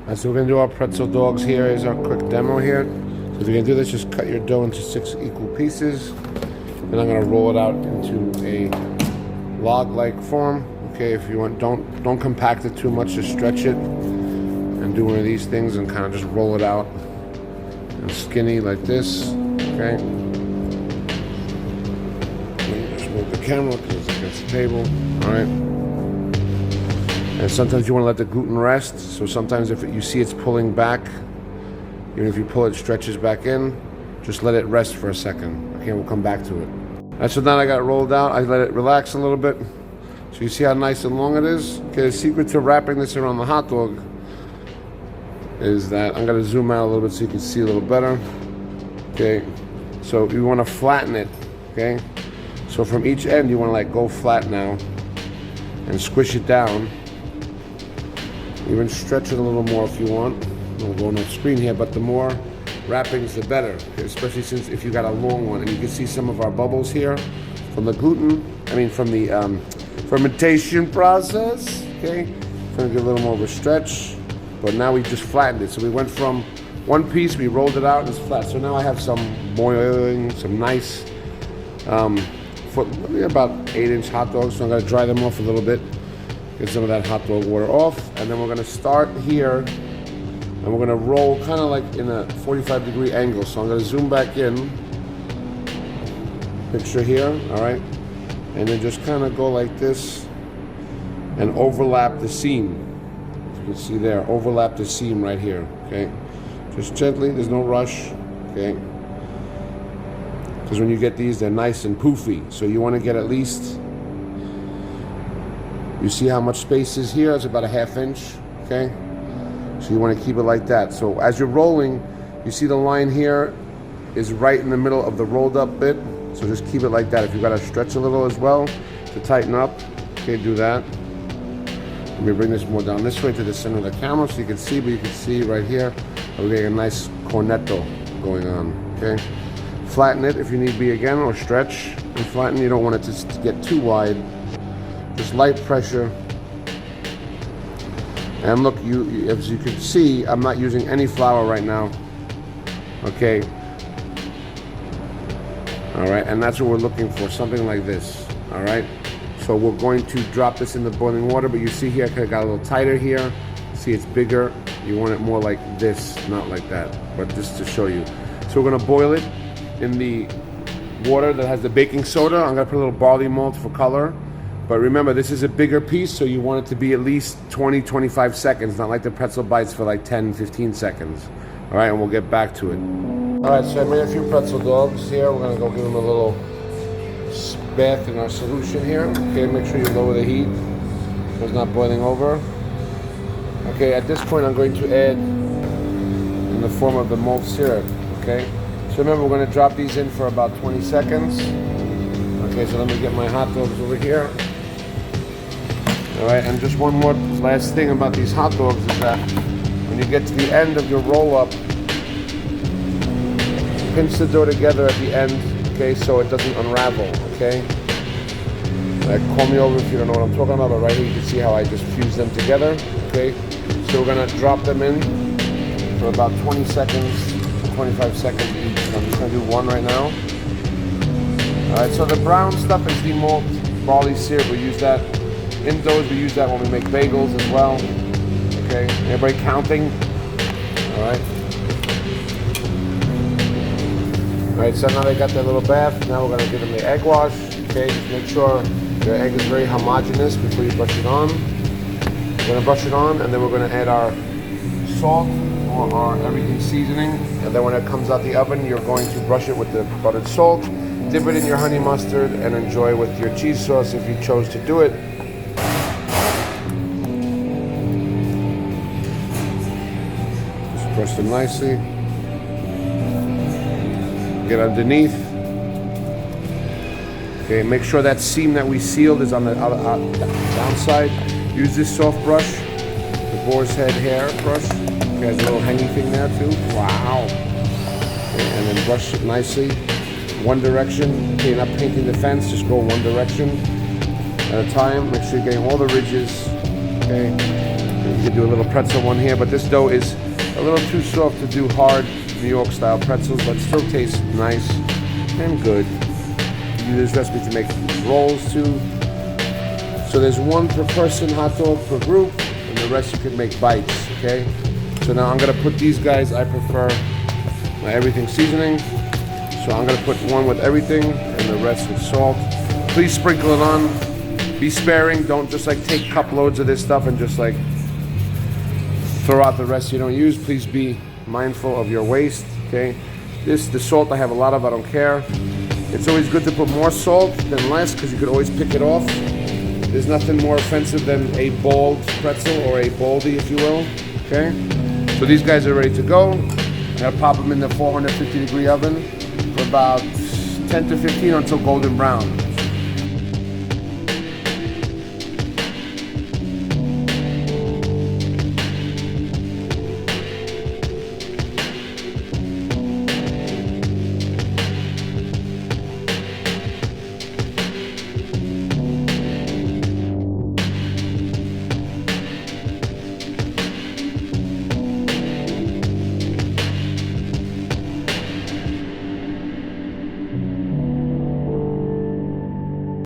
Alright, so we're gonna do our pretzel dogs here. Here's our quick demo here. So if you're gonna do this, just cut your dough into 6 equal pieces. And I'm gonna roll it out into a log-like form. Okay, if you want, don't compact it too much, just stretch it. And do one of these things and kind of just roll it out. And skinny like this, okay? Just move the camera because it's against the table, alright? And sometimes you want to let the gluten rest, so sometimes if you see it's pulling back, even if you pull it, stretches back in, just let it rest for a second. Okay, we'll come back to it. Alright, so now I got it rolled out, I let it relax a little bit. So you see how nice and long it is? Okay, the secret to wrapping this around the hot dog is that I'm going to zoom out a little bit so you can see a little better. Okay, so you want to flatten it, okay? So from each end you want to like go flat now and squish it down. Even stretch it a little more if you want. We'll go on the screen here, but the more wrappings the better, okay? Especially since if you got a long one. And you can see some of our bubbles here from the gluten, from the fermentation process, okay? Trying to get a little more of a stretch, but now we just flattened it. So we went from one piece, we rolled it out, and it's flat. So now I have some boiling, some nice, about 8-inch hot dogs. So I'm gonna dry them off a little bit. Get some of that hot dog water off, and then we're gonna start here, and we're gonna roll kind of like in a 45-degree angle. So I'm gonna zoom back in, picture here, all right, and then just kind of go like this, and overlap the seam. As you can see there, overlap the seam right here, okay? Just gently, there's no rush, okay? Because when you get these, they're nice and poofy, so you want to get at least. You see how much space is here? It's about a 1/2 inch, okay? So you want to keep it like that. So as you're rolling, you see the line here is right in the middle of the rolled up bit. So just keep it like that. If you've got to stretch a little as well to tighten up, okay, do that. Let me bring this more down this way to the center of the camera so you can see, but you can see right here, we're getting a nice cornetto going on, okay? Flatten it if you need be again, or stretch and flatten. You don't want it to get too wide. Just light pressure. And look, as you can see, I'm not using any flour right now. Okay. All right, and that's what we're looking for, something like this. All right. So we're going to drop this in the boiling water, but you see here, I kind of got a little tighter here. See, it's bigger. You want it more like this, not like that, but just to show you. So we're gonna boil it in the water that has the baking soda. I'm gonna put a little barley malt for color. But remember, this is a bigger piece, so you want it to be at least 20-25 seconds, not like the pretzel bites for like 10-15 seconds. All right, and we'll get back to it. All right, so I made a few pretzel dogs here. We're gonna go give them a little bath in our solution here. Okay, make sure you lower the heat so it's not boiling over. Okay, at this point, I'm going to add in the form of the malt syrup, okay? So remember, we're gonna drop these in for about 20 seconds. Okay, so let me get my hot dogs over here. All right, and just one more last thing about these hot dogs is that when you get to the end of your roll-up, pinch the dough together at the end, okay, so it doesn't unravel, okay? Call me over if you don't know what I'm talking about, but right here you can see how I just fuse them together, okay? So we're gonna drop them in for about 20 seconds, 25 seconds each. So I'm just gonna do one right now. All right, so the brown stuff is the malt barley syrup. We use that in doughs. We use that when we make bagels as well. Okay, everybody counting? All right. All right, so now they got their little bath. Now we're gonna give them the egg wash. Okay, just make sure your egg is very homogeneous before you brush it on. We're gonna brush it on, and then we're gonna add our salt or our everything seasoning. And then when it comes out the oven, you're going to brush it with the buttered salt. Dip it in your honey mustard and enjoy with your cheese sauce if you chose to do it. Just brush them nicely. Get underneath. Okay, make sure that seam that we sealed is on the downside. Use this soft brush, the boar's head hair brush. Okay, has a little hanging thing there too. Wow. Okay, and then brush it nicely. One direction. Okay, you're not painting the fence, just go one direction at a time. Make sure you're getting all the ridges. Okay. You can do a little pretzel one here, but this dough is a little too soft to do hard New York style pretzels, but still tastes nice and good. You use this recipe to make rolls too. So there's one per person hot dog per group, and the rest you can make bites, okay? So now I'm gonna put these guys, I prefer my everything seasoning. So I'm gonna put one with everything and the rest with salt. Please sprinkle it on. Be sparing, don't just like take cup loads of this stuff and just like throw out the rest you don't use. Please be mindful of your waste, okay? The salt I have a lot of, I don't care. It's always good to put more salt than less because you could always pick it off. There's nothing more offensive than a bald pretzel or a baldy, if you will, okay? So these guys are ready to go. I'm gonna pop them in the 450-degree oven for about 10 to 15 until golden brown.